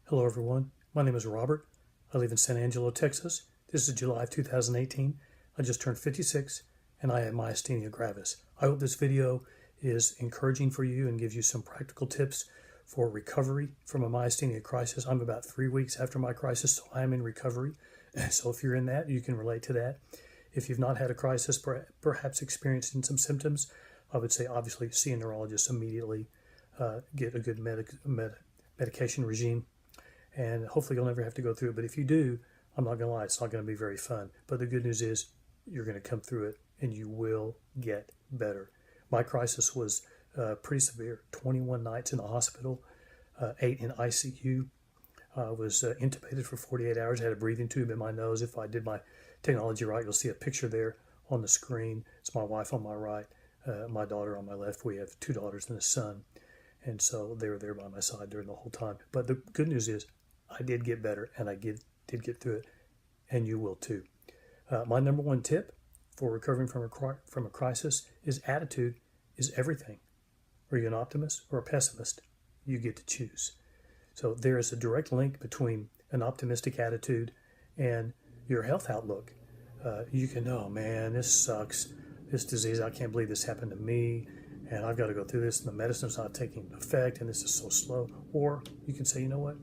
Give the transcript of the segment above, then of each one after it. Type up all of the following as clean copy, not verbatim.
Hello, everyone. My name is Robert. I live in San Angelo, Texas. This is July of 2018. I just turned 56 and I have myasthenia gravis. I hope this video is encouraging for you and gives you some practical tips for recovery from a myasthenia crisis. I'm about 3 weeks after my crisis, so I am in recovery. So if you're in that, you can relate to that. If you've not had a crisis, perhaps experiencing some symptoms, I would say obviously see a neurologist immediately, get a good medication regime, and hopefully you'll never have to go through it. But if you do, I'm not going to lie, it's not going to be very fun. But the good news is you're going to come through it and you will get better. My crisis was pretty severe. 21 nights in the hospital, 8 in ICU. I was intubated for 48 hours. I had a breathing tube in my nose. If I did my technology right, you'll see a picture there on the screen. It's my wife on my right, my daughter on my left. We have 2 daughters and a son. And so they were there by my side during the whole time. But the good news is I did get better, and I did get through it, and you will too. My number one tip for recovering from a crisis is attitude is everything. Are you an optimist or a pessimist? You get to choose. So there is a direct link between an optimistic attitude and your health outlook. You can, oh man, this sucks. This disease, I can't believe this happened to me, and I've got to go through this, and the medicine's not taking effect, and this is so slow. Or you can say, you know what?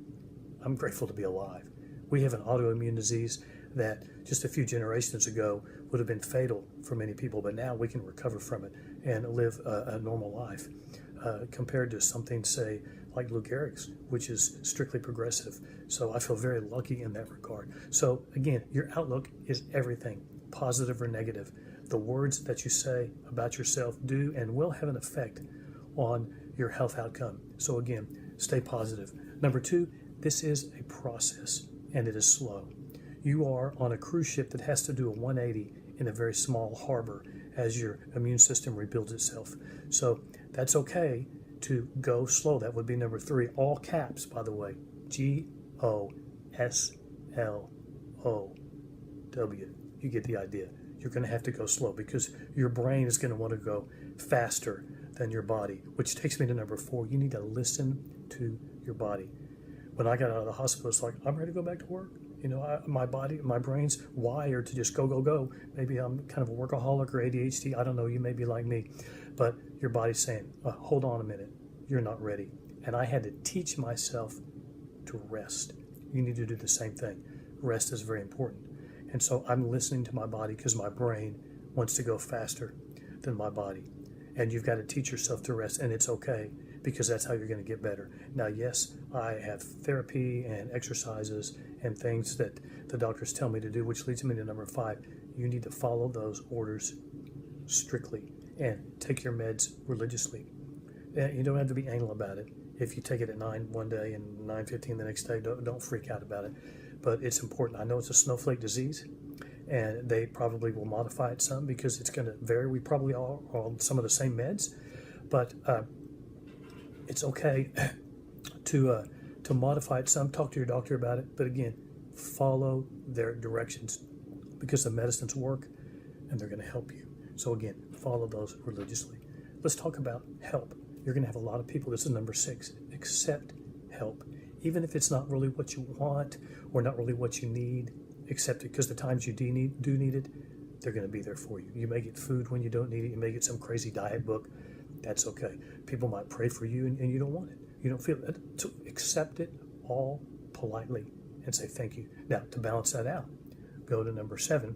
I'm grateful to be alive. We have an autoimmune disease that just a few generations ago would have been fatal for many people, but now we can recover from it and live a normal life compared to something, say, like Lou Gehrig's, which is strictly progressive. So I feel very lucky in that regard. So again, your outlook is everything, positive or negative. The words that you say about yourself do and will have an effect on your health outcome. So again, stay positive. Number 2, this is a process and it is slow. You are on a cruise ship that has to do a 180 in a very small harbor as your immune system rebuilds itself. So that's okay to go slow. That would be number 3, all caps, by the way, GOSLOW. You get the idea. You're going to have to go slow because your brain is going to want to go faster than your body, which takes me to number 4. You need to listen to your body. When I got out of the hospital, it's like, I'm ready to go back to work. You know, my brain's wired to just go, go, go. Maybe I'm kind of a workaholic or ADHD. I don't know. You may be like me. But your body's saying, hold on a minute. You're not ready. And I had to teach myself to rest. You need to do the same thing. Rest is very important. And so I'm listening to my body because my brain wants to go faster than my body. And you've got to teach yourself to rest, and it's okay because that's how you're going to get better. Now, yes, I have therapy and exercises and things that the doctors tell me to do, which leads me to number 5. You need to follow those orders strictly and take your meds religiously. You don't have to be anal about it. If you take it at 9 one day and 9:15 the next day, don't freak out about it. But it's important. I know it's a snowflake disease, and they probably will modify it some because it's going to vary. We probably all are on some of the same meds, but it's okay to modify it some. Talk to your doctor about it. But again, follow their directions because the medicines work and they're going to help you. So again, follow those religiously. Let's talk about help. You're going to have a lot of people. This is number 6. Accept help. Even if it's not really what you want or not really what you need, accept it because the times you do need it, they're going to be there for you. You may get food when you don't need it. You may get some crazy diet book. That's okay. People might pray for you and you don't want it. You don't feel it. So accept it all politely and say thank you. Now, to balance that out, go to number 7,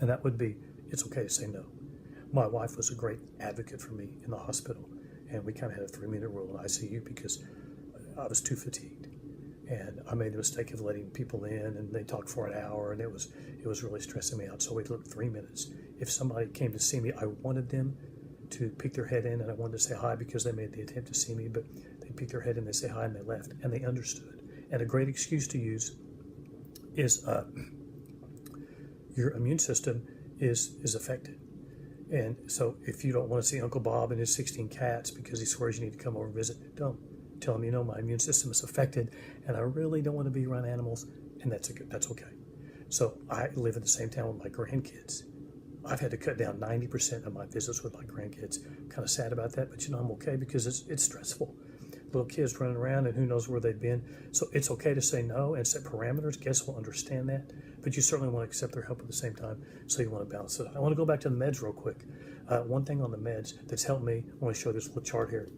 and that would be it's okay to say no. My wife was a great advocate for me in the hospital, and we kind of had a 3-minute rule in ICU because I was too fatigued. And I made the mistake of letting people in, and they talked for an hour, and it was really stressing me out. So we looked 3 minutes. If somebody came to see me, I wanted them to peek their head in, and I wanted to say hi because they made the attempt to see me, but they peeked their head in, they say hi, and they left, and they understood. And a great excuse to use is your immune system is affected. And so if you don't want to see Uncle Bob and his 16 cats because he swears you need to come over and visit, don't. Tell him, my immune system is affected and I really don't want to be around animals, and that's okay. So I live in the same town with my grandkids. I've had to cut down 90% of my visits with my grandkids. I'm kind of sad about that, but I'm okay because it's stressful. little kids running around and who knows where they've been. So it's okay to say no and set parameters. Guests will understand that, but you certainly want to accept their help at the same time. So you want to balance it. I want to go back to the meds real quick. One thing on the meds that's helped me, I want to show this little chart here.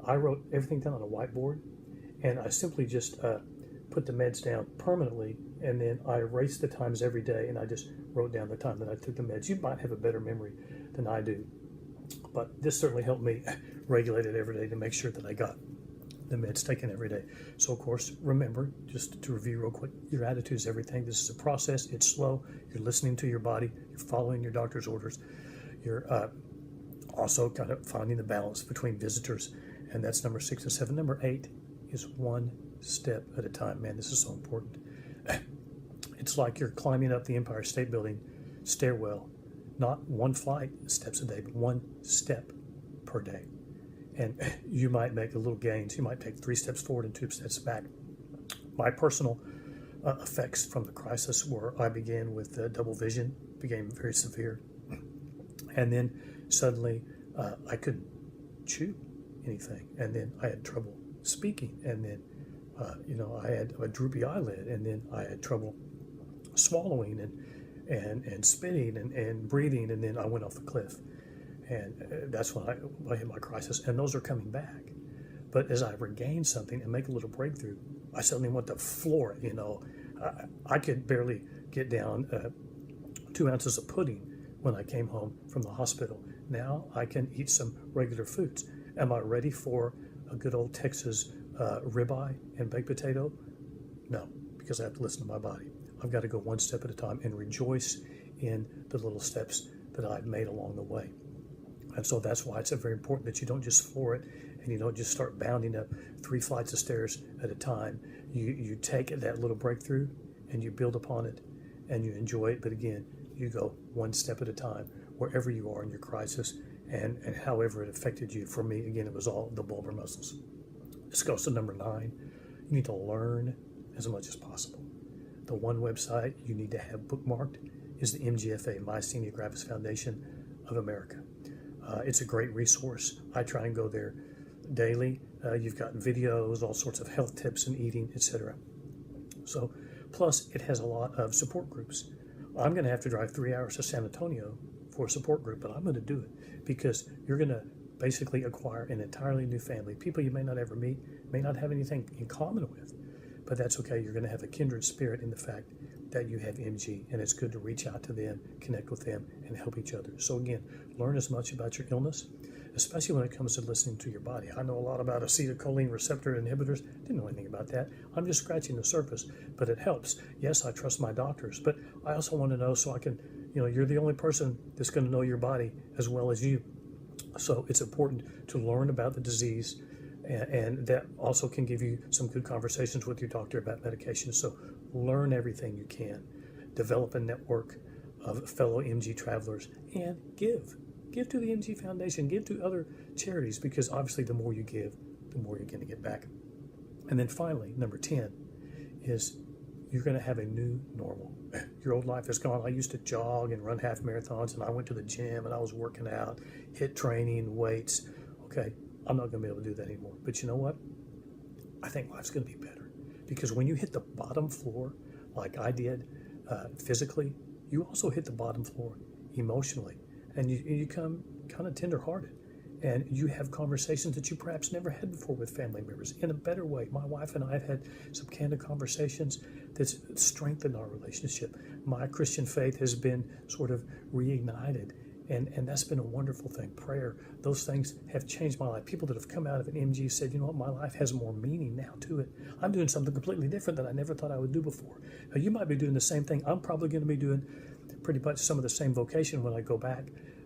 I wrote everything down on a whiteboard, and I simply just put the meds down permanently, and then I erased the times every day, and I just wrote down the time that I took the meds. You might have a better memory than I do, but this certainly helped me regulate it every day to make sure that I got the meds taken every day. So, of course, remember, just to review real quick, your attitude is everything. This is a process. It's slow. You're listening to your body. You're following your doctor's orders. You're also kind of finding the balance between visitors, and that's number 6 and 7. Number 8 is one step at a time. Man, this is so important. It's like you're climbing up the Empire State Building stairwell, not one flight steps a day, but one step per day. And you might make a little gains. You might take 3 steps forward and 2 steps back. My personal effects from the crisis were I began with double vision, became very severe. And then suddenly I couldn't chew anything. And then I had trouble speaking. And then, I had a droopy eyelid. And then I had trouble swallowing and spitting and breathing. And then I went off the cliff. And that's when I hit my crisis. And those are coming back. But as I regain something and make a little breakthrough, I suddenly want to floor it. I could barely get down 2 ounces of pudding when I came home from the hospital. Now I can eat some regular foods. Am I ready for a good old Texas ribeye and baked potato? No, because I have to listen to my body. I've got to go one step at a time and rejoice in the little steps that I've made along the way. And so that's why it's very important that you don't just floor it and you don't just start bounding up 3 flights of stairs at a time. You take that little breakthrough and you build upon it and you enjoy it. But again, you go one step at a time wherever you are in your crisis and however it affected you. For me, again, it was all the bulbar muscles. This goes to number 9. You need to learn as much as possible. The one website you need to have bookmarked is the MGFA, Myasthenia Gravis Foundation of America. It's a great resource. I try and go there daily. You've got videos, all sorts of health tips and eating, etc. So, plus it has a lot of support groups. I'm going to have to drive 3 hours to San Antonio for a support group, but I'm going to do it because you're going to basically acquire an entirely new family. People you may not ever meet, may not have anything in common with, but that's okay. You're going to have a kindred spirit in the fact that you have MG, and it's good to reach out to them, connect with them, and help each other. So again, learn as much about your illness, especially when it comes to listening to your body. I know a lot about acetylcholine receptor inhibitors. Didn't know anything about that. I'm just scratching the surface, but it helps. Yes, I trust my doctors, but I also want to know so I can, you're the only person that's going to know your body as well as you. So it's important to learn about the disease, and that also can give you some good conversations with your doctor about medication. So learn everything you can. Develop a network of fellow MG travelers and give. Give to the MG Foundation. Give to other charities because obviously the more you give, the more you're going to get back. And then finally, number 10 is you're going to have a new normal. Your old life is gone. I used to jog and run half marathons, and I went to the gym and I was working out, HIIT training, weights. Okay, I'm not going to be able to do that anymore. But you know what? I think life's going to be better because when you hit the bottom floor, like I did physically, you also hit the bottom floor emotionally, and you come kind of tenderhearted. And you have conversations that you perhaps never had before with family members in a better way. My wife and I have had some candid conversations that's strengthened our relationship. My Christian faith has been sort of reignited, and that's been a wonderful thing. Prayer, those things have changed my life. People that have come out of an MG said, you know what, my life has more meaning now to it. I'm doing something completely different that I never thought I would do before. Now, you might be doing the same thing. I'm probably going to be doing pretty much some of the same vocation when I go back,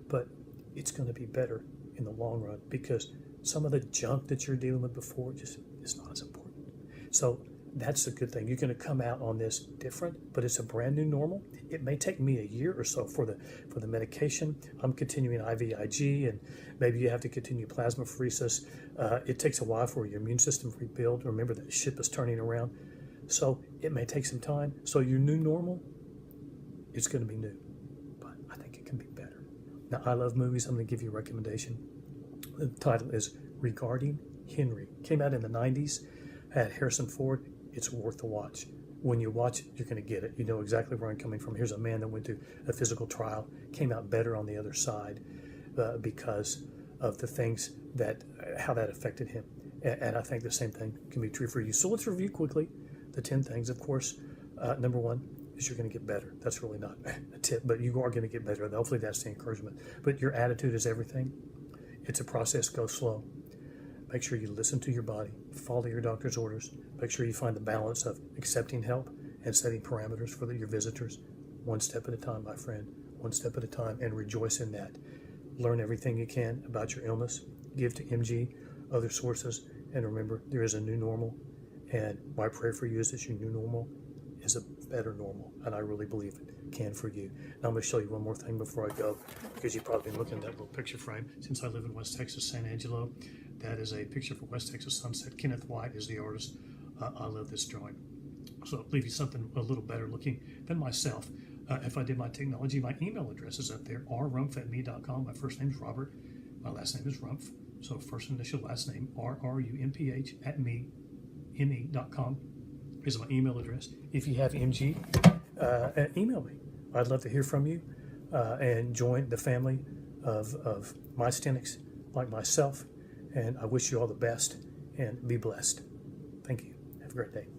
but it's going to be better in the long run because some of the junk that you're dealing with before just is not as important. So that's a good thing. You're going to come out on this different, but it's a brand new normal. It may take me a year or so for the medication. I'm continuing IVIG, and maybe you have to continue plasmapheresis. It takes a while for your immune system to rebuild. Remember that ship is turning around. So it may take some time. So your new normal, it's going to be new, but I think it can be better. Now, I love movies. I'm going to give you a recommendation. The title is Regarding Henry. Came out in the 90s. Had Harrison Ford. It's worth the watch. When you watch it, you're going to get it. You know exactly where I'm coming from. Here's a man that went through a physical trial, came out better on the other side because of the things how that affected him. And I think the same thing can be true for you. So let's review quickly the 10 things. Of course, number one is you're going to get better. That's really not a tip, but you are going to get better. Hopefully that's the encouragement. But your attitude is everything. It's a process. Go slow. Make sure you listen to your body. Follow your doctor's orders. Make sure you find the balance of accepting help and setting parameters for your visitors. One step at a time, my friend. One step at a time, and rejoice in that. Learn everything you can about your illness. Give to MG, other sources, and remember, there is a new normal. And my prayer for you is that your new normal is a better normal, and I really believe it can for you. Now I'm going to show you one more thing before I go, because you've probably been looking at that little picture frame. Since I live in West Texas, San Angelo, that is a picture for West Texas sunset. Kenneth White is the artist. I love this drawing. So I'll leave you something a little better looking than myself. If I did my technology, my email address is up there, rrumpf@me.com. My first name is Robert. My last name is Rumpf. So first initial, last name, RRUMPH at me.com is my email address. If you have MG, email me. I'd love to hear from you and join the family of myasthenics like myself. And I wish you all the best and be blessed. Thank you. Have a great day.